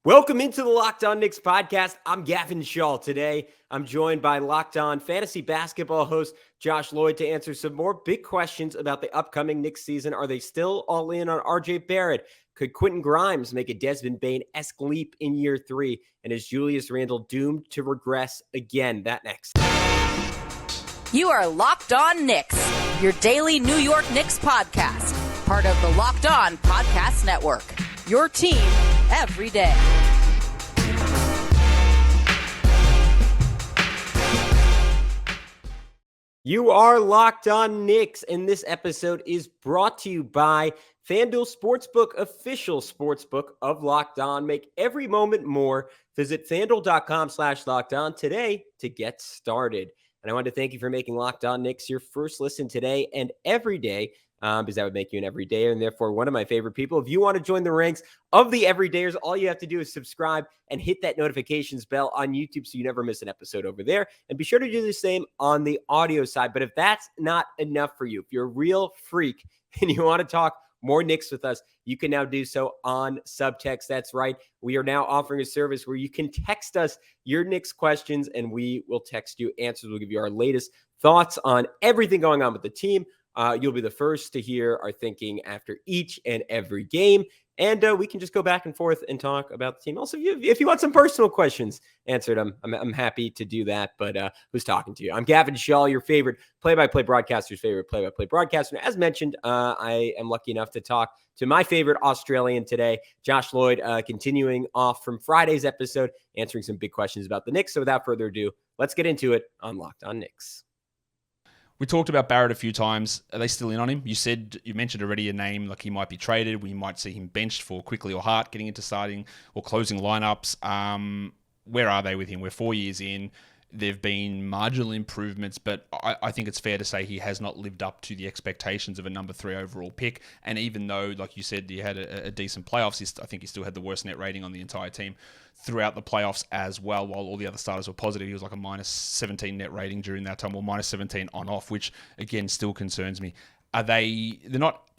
Welcome into the Locked On Knicks podcast. I'm Gavin Schall. Today, I'm joined by Locked On Fantasy Basketball host Josh Lloyd to answer some more big questions about the upcoming Knicks season. Are they still all in on RJ Barrett? Could Quentin Grimes make a Desmond Bane-esque leap in year 3? And is Julius Randle doomed to regress again? That next. You are Locked On Knicks, your daily New York Knicks podcast. Part of the Locked On Podcast Network. Your team every day. You are Locked On Knicks, and this episode is brought to you by FanDuel Sportsbook, official sportsbook of Locked On. Make every moment more. Visit FanDuel.com/LockedOn today to get started. And I want to thank you for making Locked On Knicks your first listen today and every day. Because that would make you an everydayer and therefore one of my favorite people. If you want to join the ranks of the everydayers, all you have to do is subscribe and hit that notifications bell on YouTube so you never miss an episode over there. And be sure to do the same on the audio side. But if that's not enough for you, if you're a real freak and you want to talk more Knicks with us, you can now do so on Subtext. That's right. We are now offering a service where you can text us your Knicks questions and we will text you answers. We'll give you our latest thoughts on everything going on with the team. You'll be the first to hear our thinking after each and every game. And we can just go back and forth and talk about the team. Also, if you want some personal questions answered, I'm happy to do that. But who's talking to you? I'm Gavin Schall, your favorite play-by-play broadcaster's favorite play-by-play broadcaster. As mentioned, I am lucky enough to talk to my favorite Australian today, Josh Lloyd, continuing off from Friday's episode, answering some big questions about the Knicks. So without further ado, let's get into it on Locked On Knicks. We talked about Barrett a few times. Are they still in on him? You mentioned already a name like he might be traded. We might see him benched for Quickley or Hart getting into starting or closing lineups. Where are they with him? We're 4 years in. There have been marginal improvements, but I think it's fair to say he has not lived up to the expectations of a number 3 overall pick. And even though, like you said, he had a decent playoffs, I think he still had the worst net rating on the entire team throughout the playoffs as well, while all the other starters were positive. He was like a minus 17 net rating during that time, or minus 17 on off, which again still concerns me. They're not,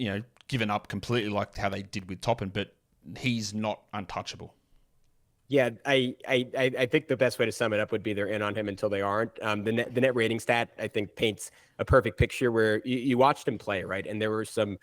given up completely like how they did with Toppin, but he's not untouchable. Yeah, I think the best way to sum it up would be they're in on him until they aren't. The net rating stat, I think, paints a perfect picture where you watched him play, right? And there were some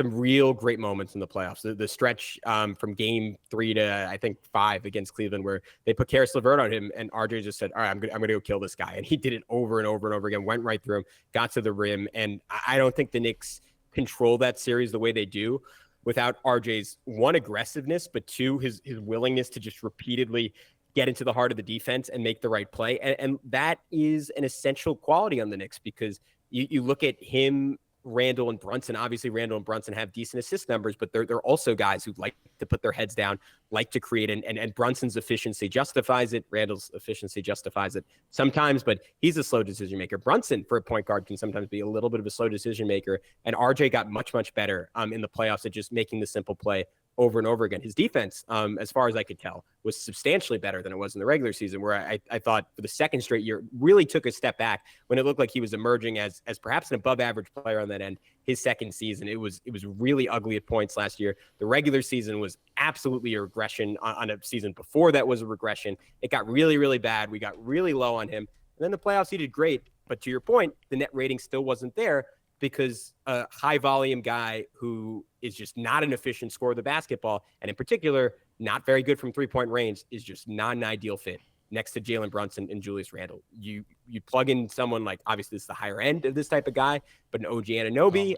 real great moments in the playoffs. The stretch from game 3 to, I think, 5 against Cleveland where they put Karis LeVert on him and RJ just said, all right, I'm gonna go kill this guy. And he did it over and over and over again, went right through him, got to the rim. And I don't think the Knicks control that series the way they do without RJ's, 1, aggressiveness, but 2, his willingness to just repeatedly get into the heart of the defense and make the right play. And that is an essential quality on the Knicks because you look at him, Randle and Brunson. Obviously, Randle and Brunson have decent assist numbers, but they're also guys who like to put their heads down, like to create, and Brunson's efficiency justifies it. Randle's efficiency justifies it sometimes, but he's a slow decision maker. Brunson, for a point guard, can sometimes be a little bit of a slow decision maker, and RJ got much, much better in the playoffs at just making the simple play over and over again. His defense, as far as I could tell, was substantially better than it was in the regular season, where I thought for the second straight year really took a step back when it looked like he was emerging as perhaps an above average player on that end. His second season, it was really ugly at points last year. The regular season was absolutely a regression. On a season before that was a regression. It got really, really bad. We got really low on him. And then the playoffs, he did great. But to your point, the net rating still wasn't there because a high volume guy who is just not an efficient scorer of the basketball, and in particular, not very good from 3-point range, is just not an ideal fit next to Jalen Brunson and Julius Randle. You plug in someone like, obviously this is the higher end of this type of guy, but an OG Anunoby,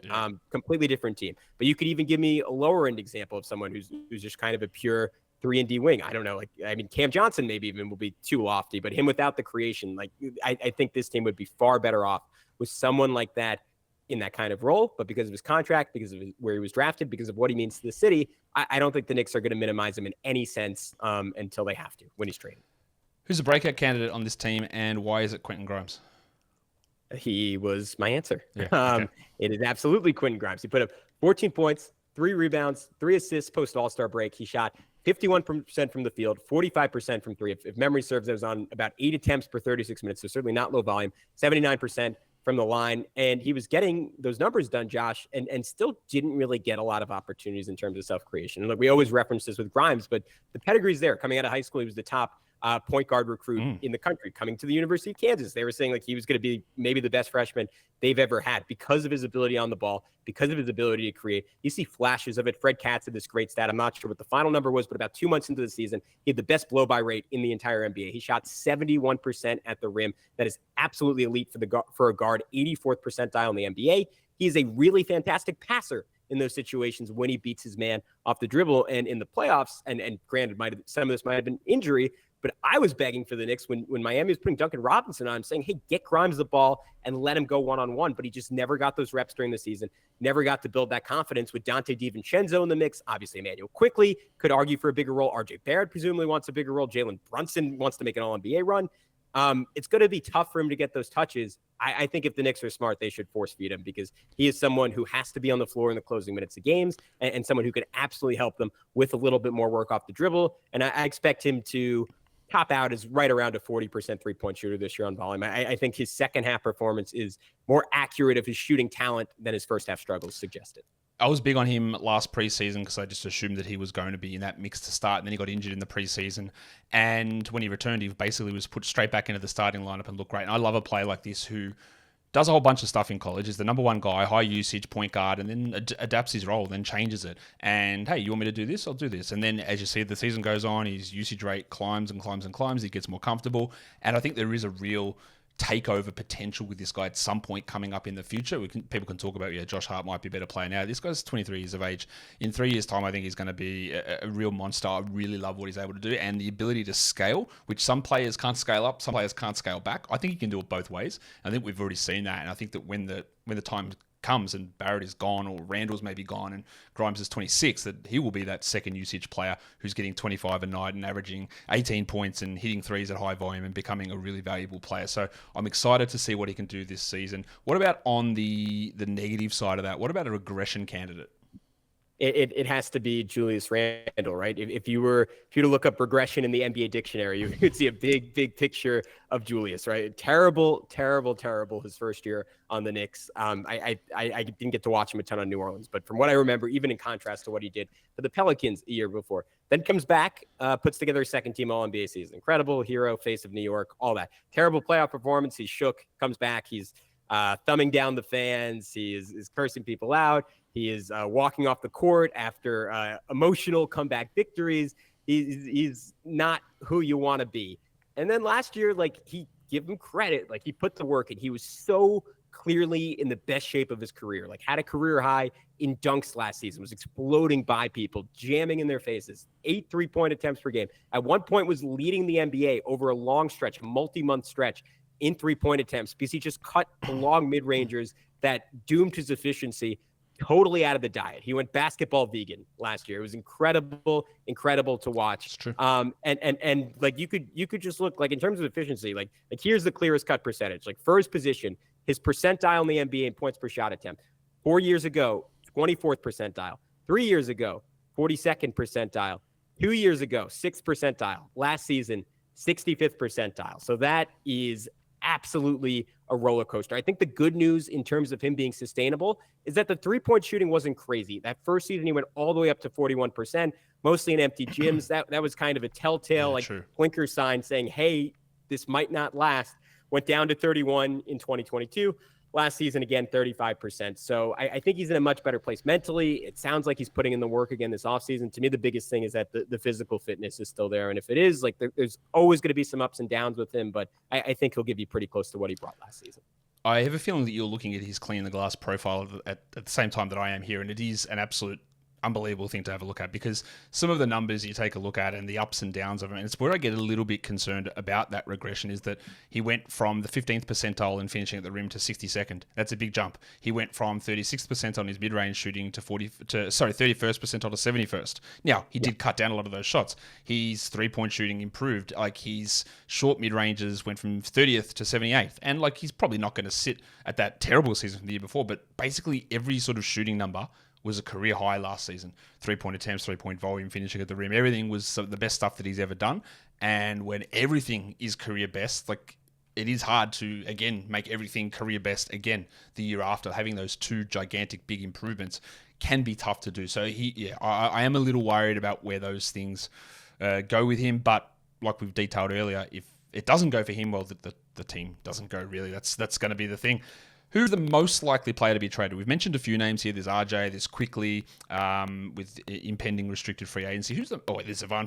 completely different team. But you could even give me a lower end example of someone who's just kind of a pure 3-and-D wing. I don't know. Cam Johnson maybe even will be too lofty, but him without the creation, I think this team would be far better off with someone like that in that kind of role. But because of his contract, because of where he was drafted, because of what he means to the city, I don't think the Knicks are going to minimize him in any sense until they have to when he's traded. Who's the breakout candidate on this team, and why is it Quentin Grimes? He was my answer. Yeah, okay. It is absolutely Quentin Grimes. He put up 14 points, 3 rebounds, 3 assists post All-Star break. He shot 51% from the field, 45% from 3. If memory serves, it was on about 8 attempts per 36 minutes, so certainly not low volume. 79% from the line, and he was getting those numbers done, Josh, and still didn't really get a lot of opportunities in terms of self-creation. And look, we always reference this with Grimes, but the pedigree's there. Coming out of high school, he was the top point guard recruit in the country. Coming to the University of Kansas, they were saying like he was going to be maybe the best freshman they've ever had because of his ability on the ball, because of his ability to create. You see flashes of it. Fred Katz had this great stat. I'm not sure what the final number was, but about 2 months into the season, he had the best blow-by rate in the entire NBA. He shot 71% at the rim. That is absolutely elite for a guard, 84th percentile in the NBA. He is a really fantastic passer in those situations when he beats his man off the dribble. And in the playoffs, and granted, some of this might have been injury, but I was begging for the Knicks when Miami was putting Duncan Robinson on, saying, hey, get Grimes the ball and let him go one-on-one. But he just never got those reps during the season, never got to build that confidence with Dante DiVincenzo in the mix. Obviously, Immanuel Quickley could argue for a bigger role. RJ Barrett presumably wants a bigger role. Jalen Brunson wants to make an All-NBA run. It's going to be tough for him to get those touches. I think if the Knicks are smart, they should force feed him because he is someone who has to be on the floor in the closing minutes of games and someone who could absolutely help them with a little bit more work off the dribble. And I expect him to top out is right around a 40% three-point shooter this year on volume. I think his second half performance is more accurate of his shooting talent than his first half struggles suggested. I was big on him last preseason because I just assumed that he was going to be in that mix to start, and then he got injured in the preseason. And when he returned, he basically was put straight back into the starting lineup and looked great. And I love a player like this who does a whole bunch of stuff in college, is the number one guy, high usage point guard, and then adapts his role, then changes it. And hey, you want me to do this? I'll do this. And then as you see, the season goes on, his usage rate climbs and climbs and climbs. He gets more comfortable. And I think there is a real takeover potential with this guy at some point coming up in the future. People can talk about, Josh Hart might be a better player now. This guy's 23 years of age. In 3 years' time, I think he's going to be a real monster. I really love what he's able to do, and the ability to scale, which some players can't scale up, some players can't scale back. I think he can do it both ways. I think we've already seen that, and I think that when the time comes and Barrett is gone or Randle's maybe gone and Grimes is 26, that he will be that second usage player who's getting 25 a night and averaging 18 points and hitting threes at high volume and becoming a really valuable player. So I'm excited to see what he can do this season. What about on the negative side of that? What about a regression candidate? It has to be Julius Randle, right? If you were to look up regression in the NBA dictionary, you could see a big picture of Julius, right? Terrible his first year on the Knicks. I didn't get to watch him a ton on New Orleans, but from what I remember, even in contrast to what he did for the Pelicans a year before, then comes back, puts together a second team All-NBA season. Incredible hero, face of New York, all that. Terrible playoff performance. He's shook, comes back. He's thumbing down the fans. He is cursing people out. He is walking off the court after emotional comeback victories. He's not who you want to be. And then last year, he give him credit. He put the work in. He was so clearly in the best shape of his career. Had a career high in dunks last season. Was exploding by people, jamming in their faces. 8 3-point attempts per game. At one point was leading the NBA over a long stretch, a multi-month stretch in 3-point attempts because he just cut the long mid-rangers that doomed his efficiency totally out of the diet. He went basketball vegan last year. It was incredible to watch. It's true. And you could just look in terms of efficiency, here's the clearest cut percentage. For his position, his percentile in the NBA in points per shot attempt. 4 years ago, 24th percentile. 3 years ago, 42nd percentile. 2 years ago, 6th percentile. Last season, 65th percentile. So that is absolutely a roller coaster. I think the good news in terms of him being sustainable is that the 3-point shooting wasn't crazy. That first season, he went all the way up to 41%, mostly in empty gyms. That was kind of a telltale, blinker sign saying, hey, this might not last. Went down to 31 in 2022. Last season, again, 35%. So I think he's in a much better place mentally. It sounds like he's putting in the work again this offseason. To me, the biggest thing is that the physical fitness is still there. And if it is, there's always going to be some ups and downs with him, but I think he'll give you pretty close to what he brought last season. I have a feeling that you're looking at his clean the glass profile at the same time that I am here, and it is an absolute unbelievable thing to have a look at because some of the numbers you take a look at and the ups and downs of them, and it's where I get a little bit concerned about that regression is that he went from the 15th percentile in finishing at the rim to 62nd. That's a big jump. He went from 36th percentile on his mid-range shooting to 31st percentile to 71st. Now, he did cut down a lot of those shots. His three-point shooting improved. His short mid-ranges went from 30th to 78th. And he's probably not going to sit at that terrible season from the year before, but basically every sort of shooting number was a career high last season. 3-point attempts, 3-point volume, finishing at the rim. Everything was the best stuff that he's ever done. And when everything is career best, it is hard to, again, make everything career best again the year after. Having those two gigantic big improvements can be tough to do. So I am a little worried about where those things go with him. But like we've detailed earlier, if it doesn't go for him, well, the team doesn't go, really. That's going to be the thing. Who's the most likely player to be traded? We've mentioned a few names here. There's RJ, there's Quickley, with impending restricted free agency. There's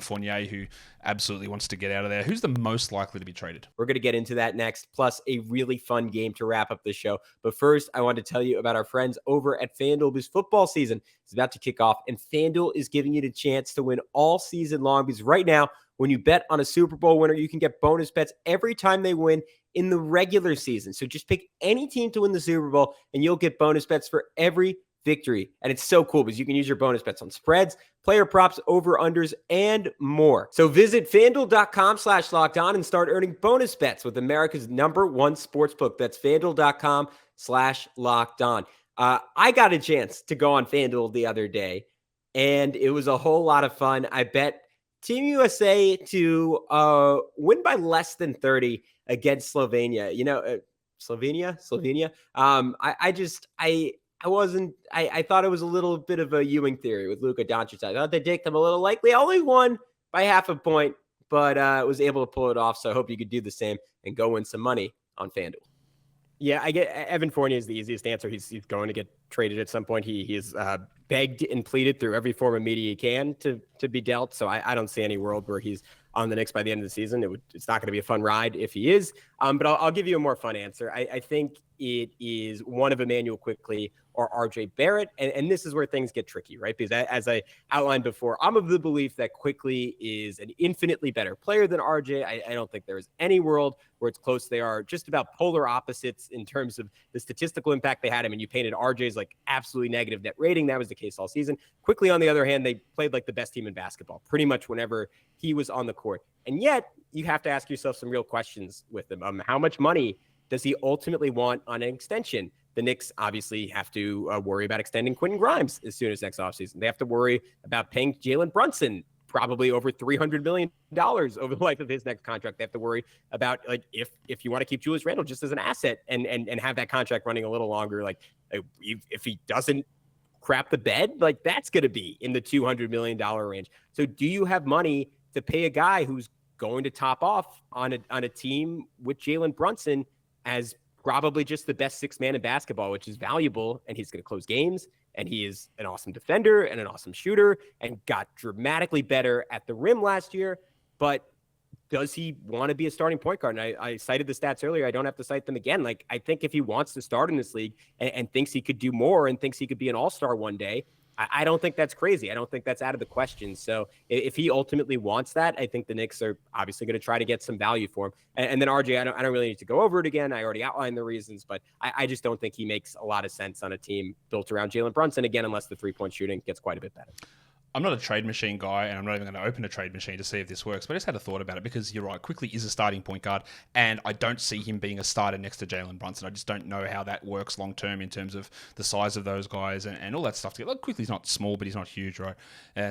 Forney, who absolutely wants to get out of there. Who's the most likely to be traded? We're going to get into that next, plus a really fun game to wrap up the show. But first, I want to tell you about our friends over at FanDuel, because football season is about to kick off, and FanDuel is giving you the chance to win all season long, because right now, when you bet on a Super Bowl winner, you can get bonus bets every time they win in the regular season. So just pick any team to win the Super Bowl, and you'll get bonus bets for every victory. And it's so cool because you can use your bonus bets on spreads, player props, over-unders, and more. So visit FanDuel.com/lockedon and start earning bonus bets with America's #1 sportsbook. That's FanDuel.com/lockedon. I got a chance to go on FanDuel the other day, and it was a whole lot of fun. I bet Team USA to win by less than 30 against Slovenia. Slovenia. I thought it was a little bit of a Ewing theory with Luka Doncic. I thought they dicked them a little likely. I only won by half a point, but was able to pull it off. So I hope you could do the same and go win some money on FanDuel. Yeah, I get Evan Fournier is the easiest answer. He's going to get traded at some point. He is begged and pleaded through every form of media he can to be dealt. So I don't see any world where he's on the Knicks by the end of the season. It's not going to be a fun ride if he is. But I'll give you a more fun answer. I think it is one of Immanuel Quickley or RJ Barrett. And this is where things get tricky, right? Because as I outlined before, I'm of the belief that Quickley is an infinitely better player than RJ. I don't think there is any world where it's close. They are just about polar opposites in terms of the statistical impact they had. I mean, you painted RJ's like absolutely negative net rating. That was the case all season. Quickley, on the other hand, they played like the best team in basketball pretty much whenever he was on the court. And yet you have to ask yourself some real questions with him. How much money does he ultimately want on an extension? The Knicks obviously have to worry about extending Quentin Grimes as soon as next offseason. They have to worry about paying Jalen Brunson probably over $300 million over the life of his next contract. They have to worry about, like, if you want to keep Julius Randle just as an asset and have that contract running a little longer, like if he doesn't crap the bed, like that's going to be in the $200 million range. So do you have money to pay a guy who's going to top off on a team with Jalen Brunson as probably just the best sixth man in basketball, which is valuable, and he's going to close games, and he is an awesome defender and an awesome shooter and got dramatically better at the rim last year, but does he want to be a starting point guard? And I cited the stats earlier. I don't have to cite them again. Like, I think if he wants to start in this league and thinks he could do more and thinks he could be an all-star one day, I don't think that's crazy. I don't think that's out of the question. So if he ultimately wants that, I think the Knicks are obviously going to try to get some value for him. And then RJ, I don't really need to go over it again. I already outlined the reasons, but I just don't think he makes a lot of sense on a team built around Jalen Brunson, again, unless the three-point shooting gets quite a bit better. I'm not a trade machine guy, and I'm not even going to open a trade machine to see if this works, but I just had a thought about it because you're right. Quickley is a starting point guard, and I don't see him being a starter next to Jalen Brunson. I just don't know how that works long-term in terms of the size of those guys and all that stuff together. Like, Quickley's not small, but he's not huge, right?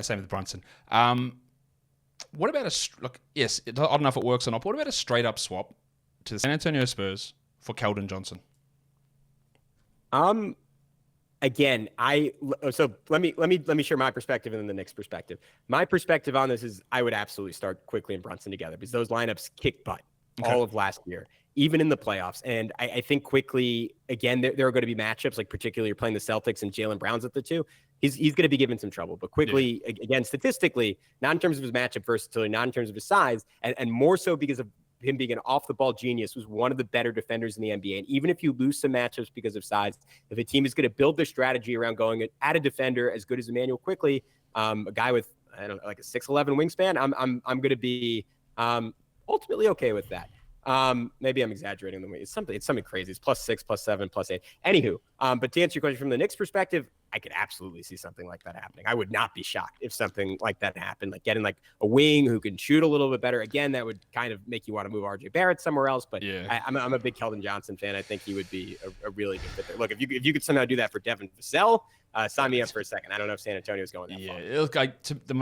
Same with Brunson. What about yes, I don't know if it works or not, but what about a straight-up swap to the San Antonio Spurs for Keldon Johnson? Again, so let me share my perspective and then the Knicks' perspective. My perspective on this is I would absolutely start Quickley and Brunson together because those lineups kicked butt all of last year, even in the playoffs. And I think Quickley, again, there are going to be matchups, like particularly you're playing the Celtics and Jalen Brown's at the two. He's going to be given some trouble. But Quickley, again, statistically, not in terms of his matchup versatility, not in terms of his size, and more so because of him being an off-the-ball genius, was one of the better defenders in the NBA. And even if you lose some matchups because of size, if a team is going to build their strategy around going at a defender as good as Immanuel Quickley, a guy with, I don't know, like a 6'11" wingspan, I'm going to be ultimately okay with that. Maybe I'm exaggerating. It's something crazy. It's +6, +7, +8. Anywho, but to answer your question from the Knicks' perspective, I could absolutely see something like that happening. I would not be shocked if something like that happened, like getting like a wing who can shoot a little bit better. Again, that would kind of make you want to move RJ Barrett somewhere else. But yeah. I'm a big Keldon Johnson fan. I think he would be a really good fit there. Look, if you could somehow do that for Devin Vassell, sign me up for a second. I don't know if San Antonio's going that far. Look, the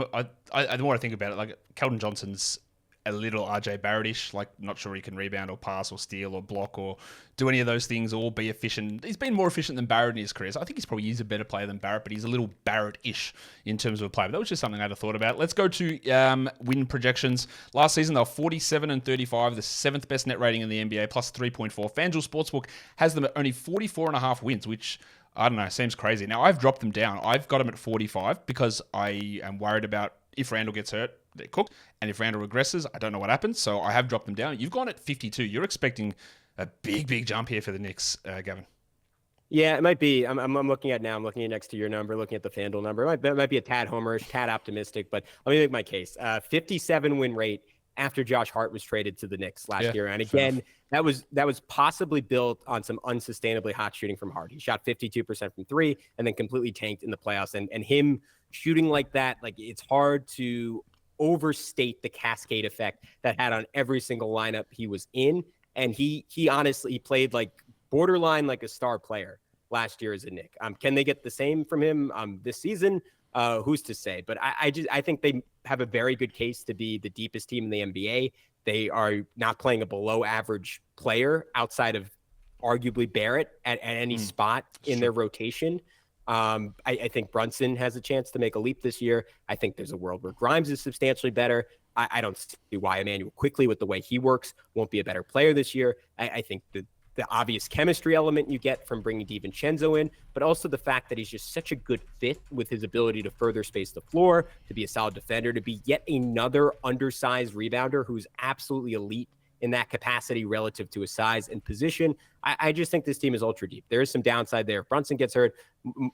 more I think about it, like Keldon Johnson's a little RJ Barrett-ish, like not sure he can rebound or pass or steal or block or do any of those things or be efficient. He's been more efficient than Barrett in his career. So I think he's probably a better player than Barrett, but he's a little Barrett-ish in terms of a player. But that was just something I had thought about. Let's go to win projections. Last season, they were 47-35, the 7th best net rating in the NBA, plus 3.4. FanDuel Sportsbook has them at only 44.5 wins, which, I don't know, seems crazy. Now, I've dropped them down. I've got them at 45 because I am worried about if Randle gets hurt, they're cooked. And if Randle regresses, I don't know what happens. So I have dropped them down. You've gone at 52. You're expecting a big jump here for the Knicks, Gavin. Yeah, it might be. I'm looking at now. I'm looking at next to your number, looking at the FanDuel number. It might be a tad homerish, tad optimistic, but let me make my case. 57 win rate after Josh Hart was traded to the Knicks last year. And again, that was possibly built on some unsustainably hot shooting from Hart. He shot 52% from three and then completely tanked in the playoffs. And him shooting like that, like it's hard to overstate the cascade effect that had on every single lineup he was in. And he honestly played like borderline like a star player last year as a Knick. Can they get the same from him this season? Who's to say? But I think they have a very good case to be the deepest team in the NBA. They are not playing a below average player outside of arguably Barrett at any spot in their rotation. I think Brunson has a chance to make a leap this year. I think there's a world where Grimes is substantially better. I don't see why Immanuel Quickley, with the way he works, won't be a better player this year. I think the obvious chemistry element you get from bringing DiVincenzo in, but also the fact that he's just such a good fit with his ability to further space the floor, to be a solid defender, to be yet another undersized rebounder who's absolutely elite in that capacity relative to his size and position. I just think this team is ultra deep. There is some downside there. If Brunson gets hurt,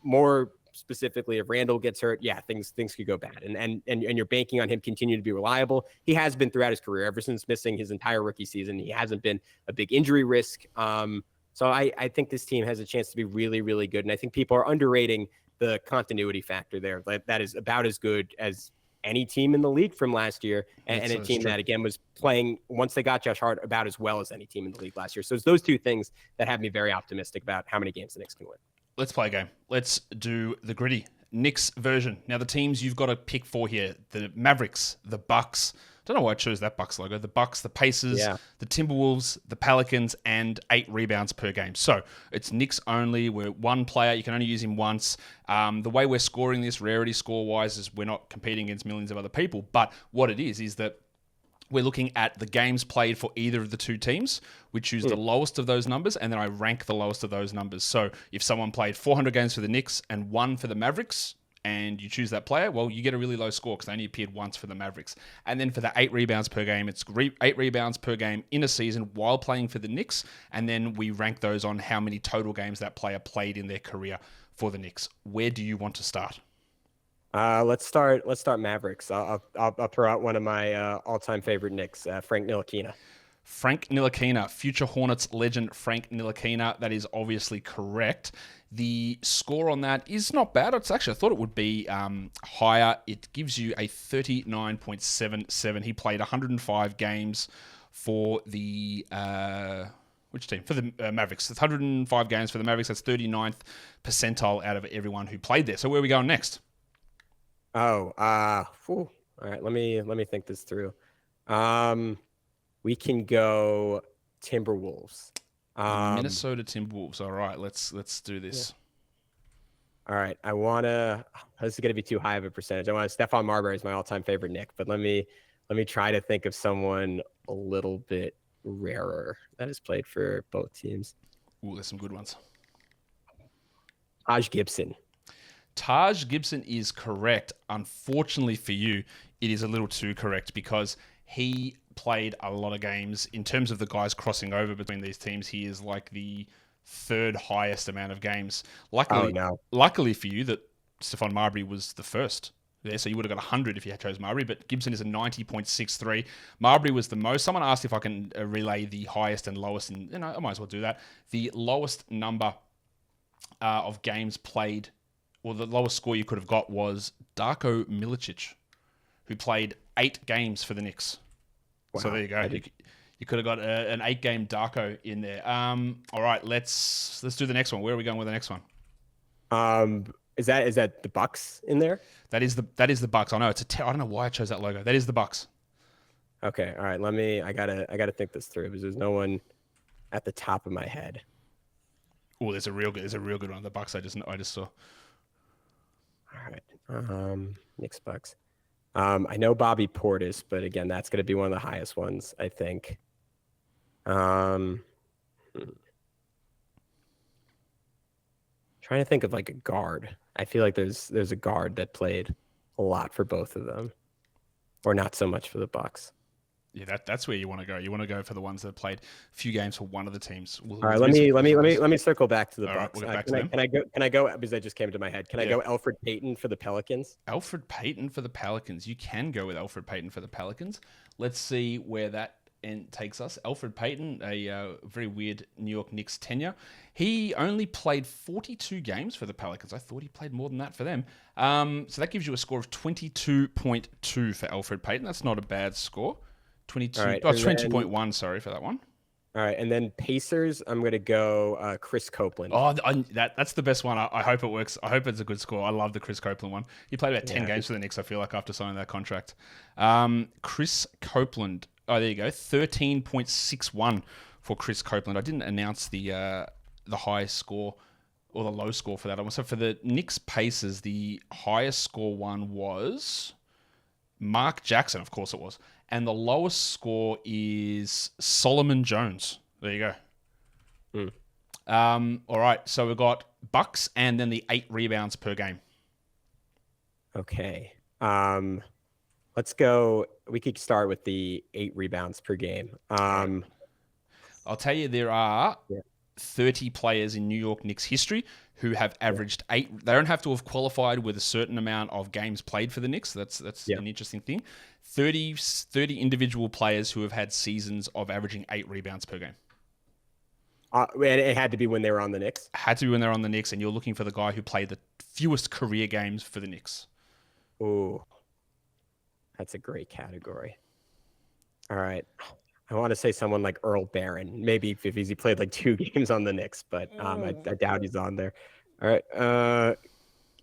more specifically if Randle gets hurt, yeah, things could go bad. And you're banking on him continuing to be reliable. He has been throughout his career. Ever since missing his entire rookie season, he hasn't been a big injury risk. So I think this team has a chance to be really, really good. And I think people are underrating the continuity factor there. That is about as good as any team in the league from last year, and a team that, again, was playing, once they got Josh Hart, about as well as any team in the league last year. So it's those two things that have me very optimistic about how many games the Knicks can win. Let's play a game. Let's do the gritty Knicks version. Now, the teams you've got to pick for here, the Mavericks, the Bucks. I don't know why I chose that Bucks logo. The Bucks, the Pacers, the Timberwolves, the Pelicans, and 8 rebounds per game. So it's Knicks only. We're one player. You can only use him once. The way we're scoring this, rarity score-wise, is we're not competing against millions of other people. But what it is that we're looking at the games played for either of the two teams. We choose the lowest of those numbers, and then I rank the lowest of those numbers. So if someone played 400 games for the Knicks and 1 for the Mavericks, and you choose that player, well, you get a really low score because they only appeared once for the Mavericks. And then for the 8 rebounds per game, it's 8 rebounds per game in a season while playing for the Knicks. And then we rank those on how many total games that player played in their career for the Knicks. Where do you want to start? Let's start Mavericks. I'll throw out one of my all-time favorite Knicks, Frank Ntilikina. Frank Ntilikina, future Hornets legend Frank Ntilikina. That is obviously correct. The score on that is not bad. I thought it would be higher. It gives you a 39.77. He played 105 games for the which team? For the Mavericks. It's 105 games for the Mavericks. That's 39th percentile out of everyone who played there. So where are we going next? All right. Let me think this through. We can go Timberwolves. Minnesota Timberwolves. All right, let's do this. Yeah. All right, this is going to be too high of a percentage. I want Stephon Marbury is my all-time favorite Knick, but let me try to think of someone a little bit rarer that has played for both teams. Ooh, there's some good ones. Taj Gibson. Taj Gibson is correct. Unfortunately for you, it is a little too correct because he played a lot of games. In terms of the guys crossing over between these teams, he is like the 3rd highest amount of games. Luckily for you that Stephon Marbury was the first there, so you would have got 100 if you had chose Marbury, but Gibson is a 90.63. Marbury was the most. Someone asked if I can relay the highest and lowest, and I might as well do that. The lowest number of games played, or the lowest score you could have got, was Darko Milicic, who played 8 games for the Knicks. Wow. So there you go. You could have got an 8-game Darko in there. All right, let's do the next one. Where are we going with the next one? Is that the Bucks in there? That is the Bucks. I know I don't know why I chose that logo. That is the Bucks. Okay. All right. I gotta think this through because there's no one at the top of my head. Oh, there's a real good one. The Bucks I just saw. All right. Knicks Bucks. I know Bobby Portis, but again, that's going to be one of the highest ones, I think. Trying to think of like a guard. I feel like there's a guard that played a lot for both of them, or not so much for the Bucks. Yeah, that's where you want to go. You want to go for the ones that played a few games for one of the teams. All right, let me circle back to the Bucks. Right, we'll get back to them. Can I go because that just came to my head. Can I go Elfrid Payton for the Pelicans? Elfrid Payton for the Pelicans. You can go with Elfrid Payton for the Pelicans. Let's see where that takes us. Elfrid Payton, a very weird New York Knicks tenure. He only played 42 games for the Pelicans. I thought he played more than that for them. So that gives you a score of 22.2 for Elfrid Payton. That's not a bad score. 22. Right, 22.1. Sorry for that one. All right, and then Pacers. I'm going to go Chris Copeland. Oh, that's the best one. I hope it works. I hope it's a good score. I love the Chris Copeland one. He played about 10 games for the Knicks. I feel like after signing that contract. Chris Copeland. Oh, there you go. 13.61 for Chris Copeland. I didn't announce the high score or the low score for that one. So for the Knicks Pacers, the highest score one was Mark Jackson. Of course it was. And the lowest score is Solomon Jones. There you go. All right. So we've got Bucks and then the 8 rebounds per game. Okay. Let's go. We could start with the 8 rebounds per game. I'll tell you, there are 30 players in New York Knicks history who have averaged 8. They don't have to have qualified with a certain amount of games played for the Knicks. That's an interesting thing. 30 individual players who have had seasons of averaging 8 rebounds per game. And it had to be when they were on the Knicks? Had to be when they were on the Knicks, and you're looking for the guy who played the fewest career games for the Knicks. Ooh. That's a great category. All right. I want to say someone like Earl Barron. Maybe if he played like 2 games on the Knicks, but I doubt he's on there. All right.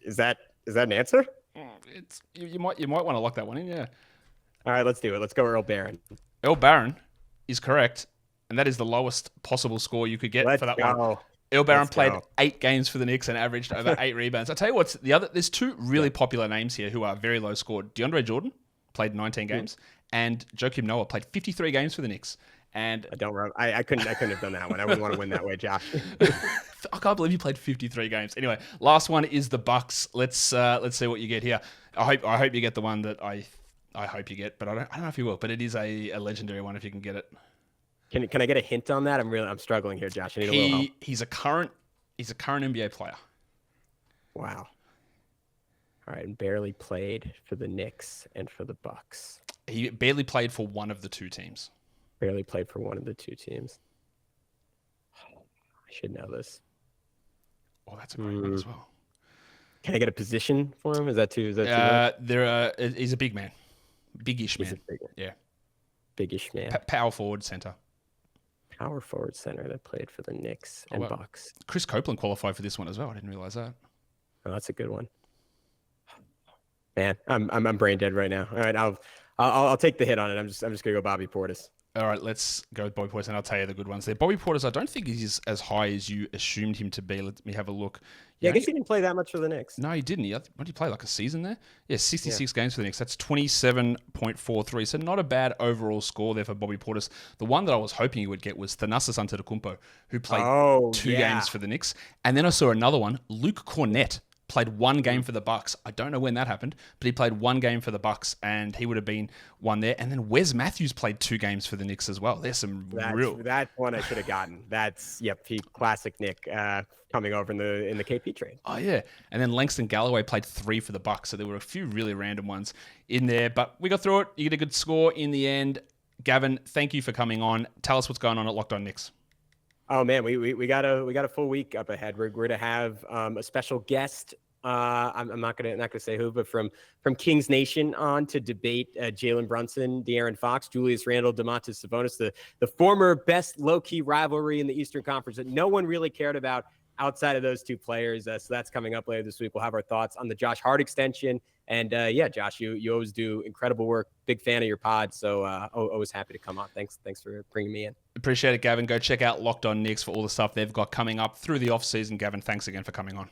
Is that an answer? You might want to lock that one in, yeah. All right, let's do it. Let's go Earl Barron. Earl Barron is correct, and that is the lowest possible score you could get for that one. Earl Barron played 8 games for the Knicks and averaged over 8 rebounds. I'll tell you what's the other. There's 2 really popular names here who are very low scored. DeAndre Jordan played 19 games, and Joakim Noah played 53 games for the Knicks. And I couldn't have done that one. I wouldn't want to win that way, Josh. I can't believe you played 53 games. Anyway, last one is the Bucks. Let's see what you get here. I hope you get the one that I hope you get, but I don't know if you will. But it is a legendary one if you can get it. Can I get a hint on that? I'm struggling here, Josh. I need a little help. He's a current NBA player. Wow. All right, and barely played for the Knicks and for the Bucks. He barely played for one of the 2 teams. Barely played for one of the 2 teams. I should know this. Oh, that's a great one as well. Can I get a position for him? Is that too? He's a big man, big-ish man. Yeah, big-ish man. Power forward center. Power forward center that played for the Knicks and Bucks. Chris Copeland qualified for this one as well. I didn't realize that. Oh, that's a good one. Man, I'm brain dead right now. All right, I'll take the hit on it. I'm just gonna go Bobby Portis. All right, let's go with Bobby Portis, and I'll tell you the good ones there. Bobby Portis, I don't think he's as high as you assumed him to be. Let me have a look. Yeah, I guess he didn't play that much for the Knicks. No, he didn't. What did he play, like a season there? Yeah, 66 games for the Knicks. That's 27.43. So not a bad overall score there for Bobby Portis. The one that I was hoping he would get was Thanasis Antetokounmpo, who played 2 games for the Knicks. And then I saw another one, Luke Cornett. Played 1 game for the Bucks. I don't know when that happened, but he played 1 game for the Bucks, and he would have been one there. And then Wes Matthews played 2 games for the Knicks as well. There's some That one I should have gotten. That's classic Nick coming over in the KP trade. Oh yeah, and then Langston Galloway played 3 for the Bucks. So there were a few really random ones in there, but we got through it. You get a good score in the end. Gavin, thank you for coming on. Tell us what's going on at Locked On Knicks. Oh man, we got a full week up ahead. We're to have a special guest. I'm not gonna say who, but from Kings Nation on to debate Jalen Brunson, De'Aaron Fox, Julius Randle, Domantas Sabonis, the former best low-key rivalry in the Eastern Conference that no one really cared about outside of those 2 players. So that's coming up later this week. We'll have our thoughts on the Josh Hart extension And yeah, Josh, you always do incredible work. Big fan of your pod. So always happy to come on. Thanks for bringing me in. Appreciate it, Gavin. Go check out Locked On Knicks for all the stuff they've got coming up through the off season. Gavin, thanks again for coming on.